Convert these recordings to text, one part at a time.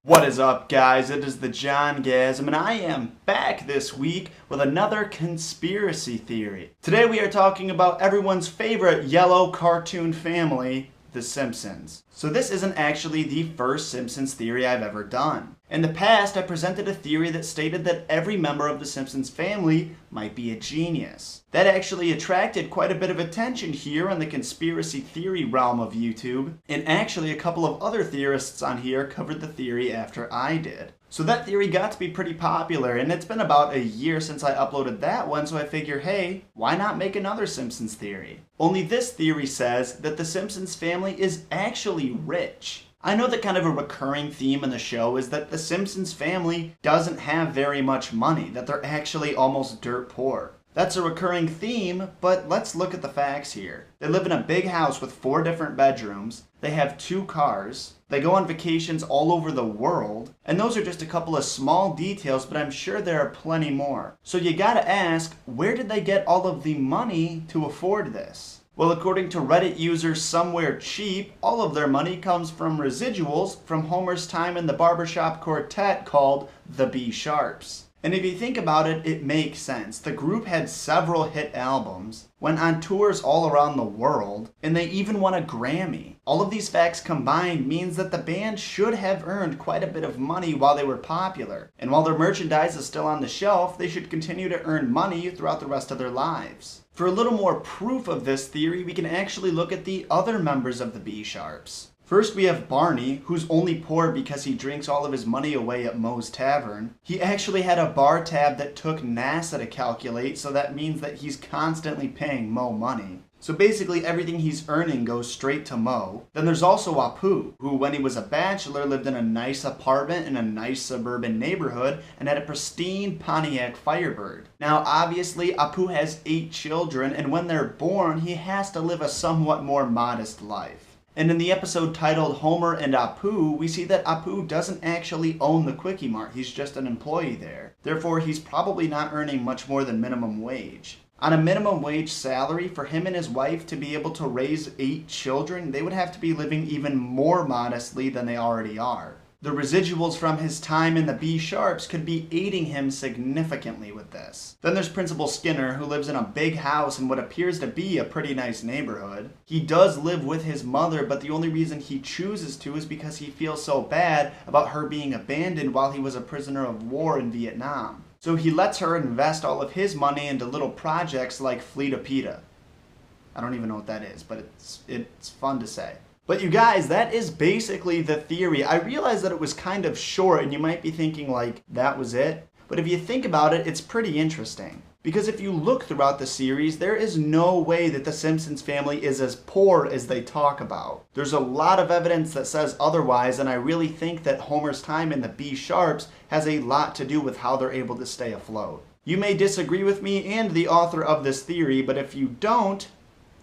What is up, guys? It is the John Gasm, and I am back this week with another conspiracy theory. Today we are talking about everyone's favorite yellow cartoon family, the Simpsons. So this isn't actually the first Simpsons theory I've ever done. In the past, I presented a theory that stated that every member of the Simpsons family might be a genius. That actually attracted quite a bit of attention here on the conspiracy theory realm of YouTube, and actually a couple of other theorists on here covered the theory after I did. So that theory got to be pretty popular, and it's been about a year since I uploaded that one, so I figure, hey, why not make another Simpsons theory? Only this theory says that the Simpsons family is actually rich. I know that kind of a recurring theme in the show is that the Simpsons family doesn't have very much money, that they're actually almost dirt poor. That's a recurring theme, but let's look at the facts here. They live in a big house with 4 different bedrooms, they have 2 cars, they go on vacations all over the world, and those are just a couple of small details, but I'm sure there are plenty more. So you gotta ask, where did they get all of the money to afford this? Well, according to Reddit user SomewhereCheap, all of their money comes from residuals from Homer's time in the barbershop quartet called the B Sharps. And if you think about it, it makes sense. The group had several hit albums, went on tours all around the world, and they even won a Grammy. All of these facts combined means that the band should have earned quite a bit of money while they were popular. And while their merchandise is still on the shelf, they should continue to earn money throughout the rest of their lives. For a little more proof of this theory, we can actually look at the other members of the B Sharps. First, we have Barney, who's only poor because he drinks all of his money away at Moe's Tavern. He actually had a bar tab that took NASA to calculate, so that means that he's constantly paying Moe money. So basically everything he's earning goes straight to Moe. Then there's also Apu, who when he was a bachelor lived in a nice apartment in a nice suburban neighborhood and had a pristine Pontiac Firebird. Now obviously Apu has 8 children, and when they're born he has to live a somewhat more modest life. And in the episode titled Homer and Apu, we see that Apu doesn't actually own the Quickie Mart, he's just an employee there. Therefore, he's probably not earning much more than minimum wage. On a minimum wage salary, for him and his wife to be able to raise 8 children, they would have to be living even more modestly than they already are. The residuals from his time in the B Sharps could be aiding him significantly with this. Then there's Principal Skinner, who lives in a big house in what appears to be a pretty nice neighborhood. He does live with his mother, but the only reason he chooses to is because he feels so bad about her being abandoned while he was a prisoner of war in Vietnam. So he lets her invest all of his money into little projects like Fleet of PETA. I don't even know what that is, but it's fun to say. But you guys, that is basically the theory. I realize that it was kind of short and you might be thinking like, that was it? But if you think about it, it's pretty interesting. Because if you look throughout the series, there is no way that the Simpsons family is as poor as they talk about. There's a lot of evidence that says otherwise, and I really think that Homer's time in the B Sharps has a lot to do with how they're able to stay afloat. You may disagree with me and the author of this theory, but if you don't,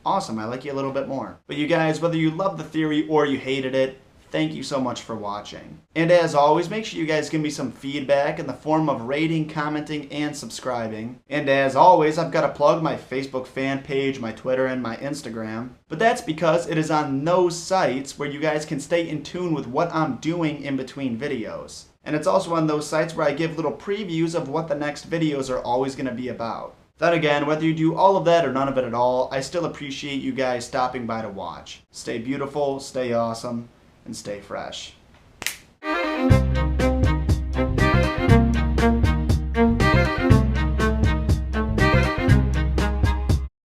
awesome, I like you a little bit more. But you guys, whether you love the theory or you hated it, thank you so much for watching. And as always, make sure you guys give me some feedback in the form of rating, commenting, and subscribing. And as always, I've got to plug my Facebook fan page, my Twitter, and my Instagram. But that's because it is on those sites where you guys can stay in tune with what I'm doing in between videos. And it's also on those sites where I give little previews of what the next videos are always going to be about. Then again, whether you do all of that or none of it at all, I still appreciate you guys stopping by to watch. Stay beautiful, stay awesome, and stay fresh.